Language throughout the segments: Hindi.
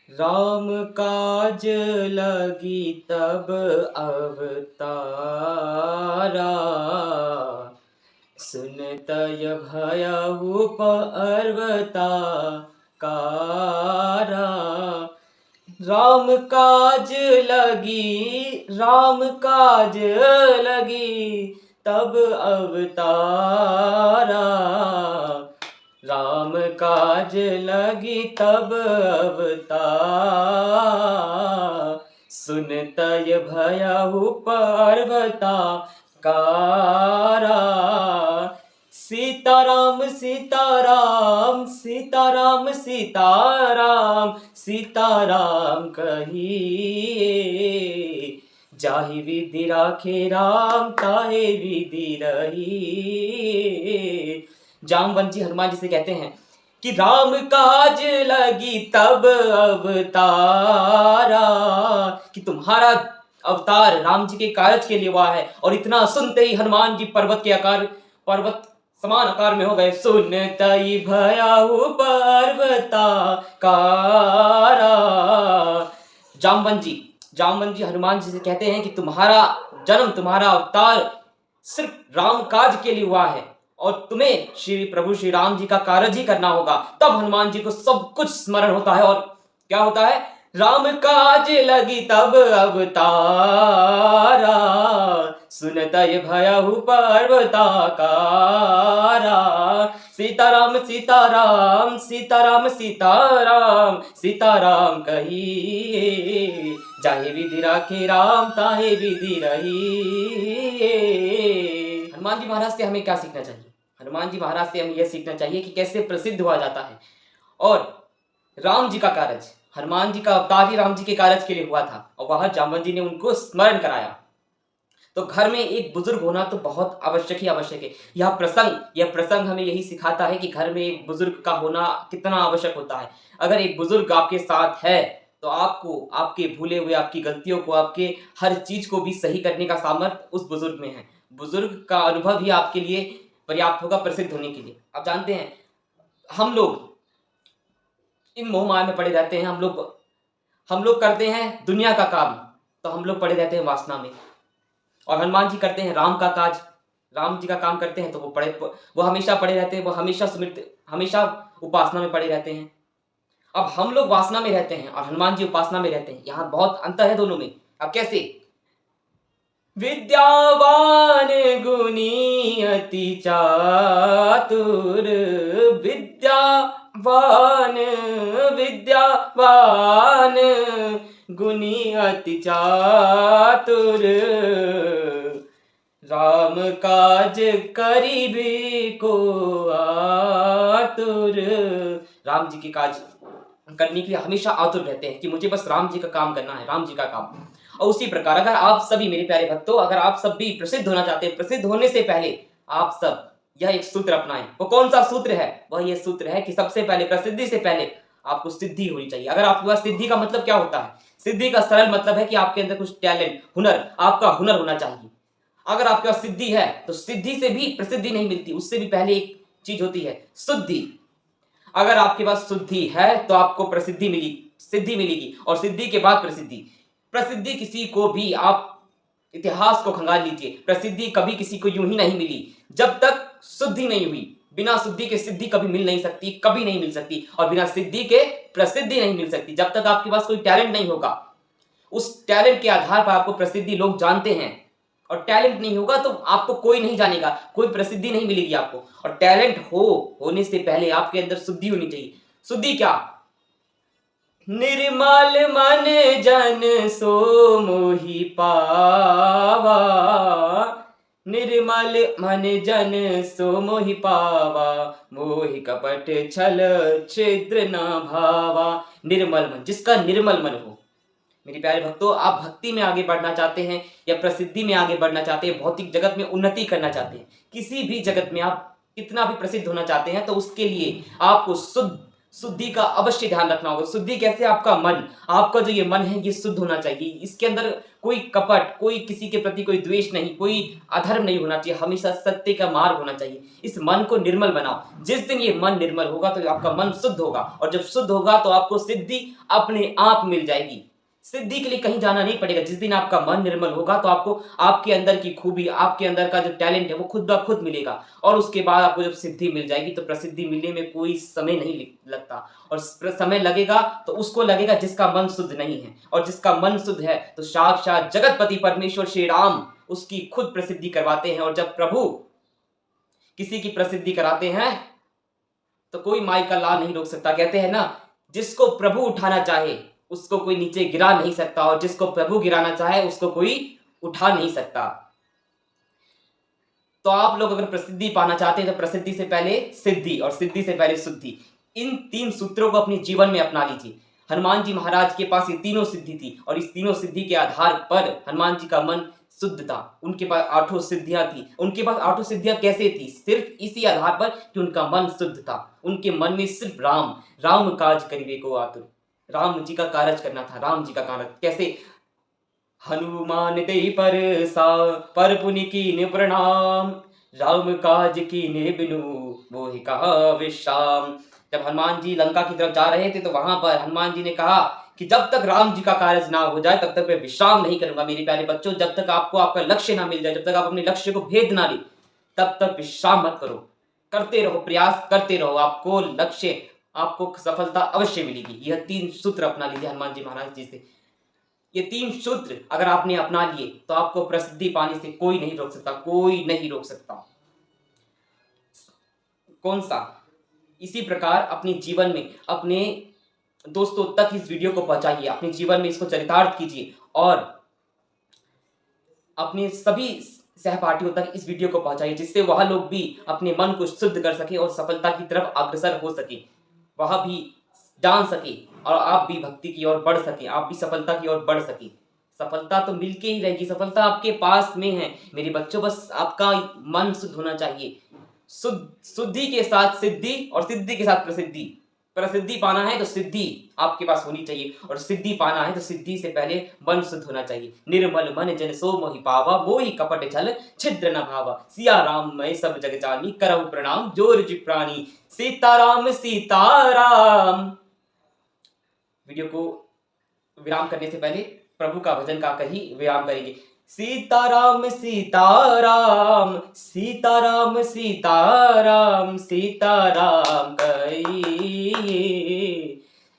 राम काज लगी तब अवतारा, सुनतय भयहु पर्वता कारा। राम काज लगी, राम काज लगी तब अवतारा, राम काज लगी तब अवतार, सुनतय भयहु पर्वता कारा। सीताराम सीताराम सीताराम सीताराम सीताराम कहिए, जाहि विधि राखे राम ताहि विधि रहिए। जामवंत जी हनुमान जी से कहते हैं कि राम काज लगी तब अवतारा, कि तुम्हारा अवतार राम जी के कार्य के लिए हुआ है। और इतना सुनते ही हनुमान जी पर्वत समान आकार में हो गए। सुनतई भयहु पर्वता कारा। जामवंत जी हनुमान जी से कहते हैं कि तुम्हारा जन्म, तुम्हारा अवतार सिर्फ राम काज के लिए हुआ है और तुम्हें प्रभु श्री राम जी का कार्य ही करना होगा। तब हनुमान जी को सब कुछ स्मरण होता है। और क्या होता है? राम काज लगी तब अवतारा, सुनतय भयहु पर्वता कारा। सीताराम सीताराम सीताराम सीताराम सीताराम कहिए, जाहि विधि राखे राम ताहि विधि रहिए। हनुमान जी महाराज से हमें क्या सीखना चाहिए? हनुमान जी महाराज से हमें यह सीखना चाहिए कि कैसे प्रसिद्ध हुआ जाता है। और राम जी का कार्य, हनुमान जी का अवतार ही राम जी के कार्य के लिए हुआ था और वह जामवंत जी ने उनको स्मरण कराया। तो घर में एक बुजुर्ग होना तो बहुत आवश्यक ही आवश्यक है। यह प्रसंग हमें यही सिखाता है कि घर में एक बुजुर्ग का होना कितना आवश्यक होता है। अगर एक बुजुर्ग आपके साथ है तो आपको आपके भूले हुए, आपकी गलतियों को, आपके हर चीज को भी सही करने का सामर्थ्य उस बुजुर्ग में है। बुजुर्ग का अनुभव ही आपके लिए पर्याप्त होगा प्रसिद्ध होने के लिए। आप जानते हैं हम लोग इन मोह माया में पड़े रहते हैं। हम लोग करते हैं दुनिया का काम तो हम लोग पड़े रहते हैं वासना में। और हनुमान जी करते हैं राम का काज, राम जी का काम करते हैं तो वो हमेशा पड़े रहते हैं, वो हमेशा उपासना में पड़े रहते हैं। अब हम लोग वासना में रहते हैं और हनुमान जी उपासना में रहते हैं। यहाँ बहुत अंतर है दोनों में। अब कैसे? विद्यावान गुणी अति चातुर, विद्यावान गुणी अति चातुर, राम काज करिबे को आतुर। राम जी के काज करने के लिए हमेशा आतुर रहते हैं कि मुझे बस राम जी का काम करना है, राम जी का काम। और उसी प्रकार अगर आप सभी मेरे प्यारे भक्तों, अगर आप सब भी प्रसिद्ध होना चाहते हैं, प्रसिद्ध होने से पहले आप सब यह एक सूत्र अपनाएं। वो कौन सा सूत्र है? वह यह सूत्र है कि सबसे पहले, प्रसिद्धि से पहले आपको सिद्धि होनी चाहिए। अगर आपके पास सिद्धि का मतलब क्या होता है? सिद्धि का सरल मतलब है कि आपके अंदर कुछ टैलेंट, हुनर, आपका हुनर होना चाहिए। अगर आपके पास सिद्धि है तो सिद्धि से भी प्रसिद्धि नहीं मिलती, उससे भी पहले एक चीज होती है शुद्धि। अगर आपके पास शुद्धि है तो आपको सिद्धि मिलेगी और सिद्धि के बाद प्रसिद्धि। प्रसिद्धि किसी को भी, आप इतिहास को खंगाल लीजिए, प्रसिद्धि कभी किसी को यूं ही नहीं मिली जब तक शुद्धि नहीं हुई। बिना शुद्धि के सिद्धि कभी मिल नहीं सकती, कभी नहीं मिल सकती। और बिना सिद्धि के प्रसिद्धि नहीं मिल सकती। जब तक आपके पास कोई टैलेंट नहीं होगा, उस टैलेंट के आधार पर आपको प्रसिद्धि लोग जानते हैं। और टैलेंट नहीं होगा तो आपको कोई नहीं जानेगा, कोई प्रसिद्धि नहीं मिलेगी आपको। और टैलेंट होने से पहले आपके अंदर शुद्धि होनी चाहिए। शुद्धि क्या? निर्मल मन जन सो मोहि पावा, निर्मल मन जन सो मोहि पावा, मोहि कपट छल छिद्र न भावा। निर्मल मन, जिसका निर्मल मन हो। मेरे प्यारे भक्तों, आप भक्ति में आगे बढ़ना चाहते हैं या प्रसिद्धि में आगे बढ़ना चाहते हैं, भौतिक जगत में उन्नति करना चाहते हैं, किसी भी जगत में आप कितना भी प्रसिद्ध होना चाहते हैं, तो उसके लिए आपको शुद्धि का अवश्य ध्यान रखना होगा। शुद्धि कैसे? आपका मन, आपका जो ये मन है ये शुद्ध होना चाहिए। इसके अंदर कोई कपट, कोई किसी के प्रति कोई द्वेष नहीं, कोई अधर्म नहीं होना चाहिए, हमेशा सत्य का मार्ग होना चाहिए। इस मन को निर्मल बनाओ। जिस दिन ये मन निर्मल होगा तो आपका मन शुद्ध होगा, और जब शुद्ध होगा तो आपको सिद्धि अपने आप मिल जाएगी। सिद्धि के लिए कहीं जाना नहीं पड़ेगा। जिस दिन आपका मन निर्मल होगा तो आपको आपके अंदर की खूबी, आपके अंदर का जो टैलेंट है वो खुद ब खुद मिलेगा, और उसके बाद आपको जब सिद्धि मिल जाएगी तो प्रसिद्धि मिलने में कोई समय नहीं लगता। और समय लगेगा तो उसको लगेगा जिसका मन शुद्ध नहीं है, और जिसका मन शुद्ध है तो साक्षात जगतपति परमेश्वर श्री राम उसकी खुद प्रसिद्धि करवाते हैं। और जब प्रभु किसी की प्रसिद्धि कराते हैं तो कोई माई का लाल नहीं रोक सकता। कहते हैं ना, जिसको प्रभु उठाना चाहे उसको कोई नीचे गिरा नहीं सकता, और जिसको प्रभु गिराना चाहे उसको कोई उठा नहीं सकता। तो आप लोग अगर प्रसिद्धि पाना चाहते हैं तो प्रसिद्धि से पहले सिद्धि, और सिद्धि से पहले शुद्धि, इन 3 सूत्रों को अपने जीवन में अपना लीजिए। हनुमान जी महाराज के पास ये तीनों सिद्धि थी, और इस तीनों सिद्धि के आधार पर हनुमान जी का मन शुद्ध था। उनके पास 8 सिद्धियां थी। उनके पास 8 सिद्धियां कैसे थी? सिर्फ इसी आधार पर कि उनका मन शुद्ध था। उनके मन में सिर्फ राम, राम काज करिवे को आतुर, राम जी का कार्य करना था। राम जी का कार्य कैसे? हनुमान दे पर पुनि कीन्ह प्रणाम, राम काज कीन्हे बिनु मोहि कहा विश्राम। जब हनुमान जी लंका की तरफ जा रहे थे तो वहां पर हनुमान जी ने कहा कि जब तक राम जी का कार्य ना हो जाए तब तक मैं विश्राम नहीं करूंगा। मेरे प्यारे बच्चों, जब तक आपको आपका लक्ष्य ना मिल जाए, जब तक आप अपने लक्ष्य को भेद ना ले, तब तक विश्राम मत करो। करते रहो, प्रयास करते रहो, आपको लक्ष्य, आपको सफलता अवश्य मिलेगी। यह 3 सूत्र अपना लीजिए हनुमान जी महाराज जी से। ये 3 सूत्र अगर आपने अपना लिए तो आपको प्रसिद्धि पाने से कोई नहीं रोक सकता, कोई नहीं रोक सकता। कौन सा? इसी प्रकार अपने जीवन में अपने दोस्तों तक इस वीडियो को पहुंचाइए, अपने जीवन में इसको चरितार्थ कीजिए, और अपने सभी सहपाठियों तक इस वीडियो को पहुंचाइए, जिससे वह लोग भी अपने मन को शुद्ध कर सके और सफलता की तरफ अग्रसर हो सके, वह भी जान सके, और आप भी भक्ति की ओर बढ़ सके, आप भी सफलता की ओर बढ़ सके। सफलता तो मिलके ही रहेगी, सफलता आपके पास में है मेरे बच्चों। बस आपका मन शुद्ध होना चाहिए। शुद्धि के साथ सिद्धि, और सिद्धि के साथ प्रसिद्धि। प्रसिद्धि पाना है तो सिद्धि आपके पास होनी चाहिए, और सिद्धि पाना है तो सिद्धि से पहले मन शुद्ध होना चाहिए। निर्मल मन जन सो मोहि पावा, मोहि कपट छल छिद्र न भावा। सिया राम मैं सब जग जानी, करहु प्रणाम जोर जी प्राणी। सीताराम सीताराम। वीडियो को विराम करने से पहले प्रभु का भजन गाकर ही विराम करेंगे। सीताराम सीताराम, सीताराम सीताराम, सीताराम कहिए।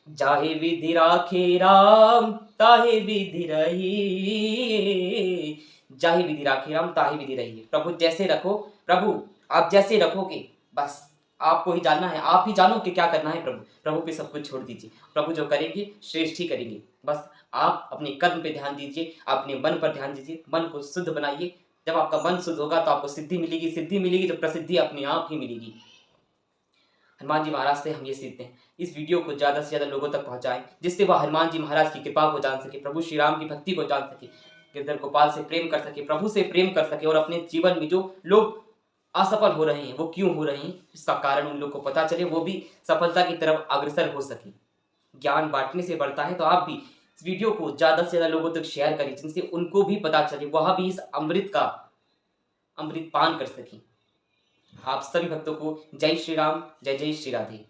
जाहे विधि राखे राम, ताहे विधि रहिए। जाहे विधि राखे राम, ताहे विधि रहिए। प्रभु जैसे रखो, प्रभु आप जैसे रखोगे बस आपको ही जानना है, आप ही जानो कि क्या करना है। प्रभु पे सब कुछ छोड़ दीजिए। प्रभु जो करेंगे श्रेष्ठ ही करेंगे। बस आप अपने कर्म पे ध्यान दीजिए, अपने मन पर ध्यान दीजिए, मन को शुद्ध बनाइए। जब आपका मन शुद्ध होगा तो आपको सिद्धि मिलेगी, सिद्धि मिलेगी तो प्रसिद्धि अपने आप ही मिलेगी। हनुमान जी महाराज से हम ये सीखते हैं। इस वीडियो को ज़्यादा से ज़्यादा लोगों तक पहुँचाएं, जिससे वह हनुमान जी महाराज की कृपा को जान सके, प्रभु श्री राम की भक्ति को जान सके, गिरधर गोपाल से प्रेम कर सके, प्रभु से प्रेम कर सके, और अपने जीवन में जो लोग असफल हो रहे हैं वो क्यों हो रहे हैं इसका कारण उन लोग को पता चले, वो भी सफलता की तरफ अग्रसर हो सके। ज्ञान बांटने से बढ़ता है, तो आप भी इस वीडियो को ज़्यादा से ज़्यादा लोगों तक शेयर करें, जिनसे उनको भी पता चले, वह भी इस अमृत पान कर सके। आप सभी भक्तों को जय श्री राम, जय जय श्री राधे।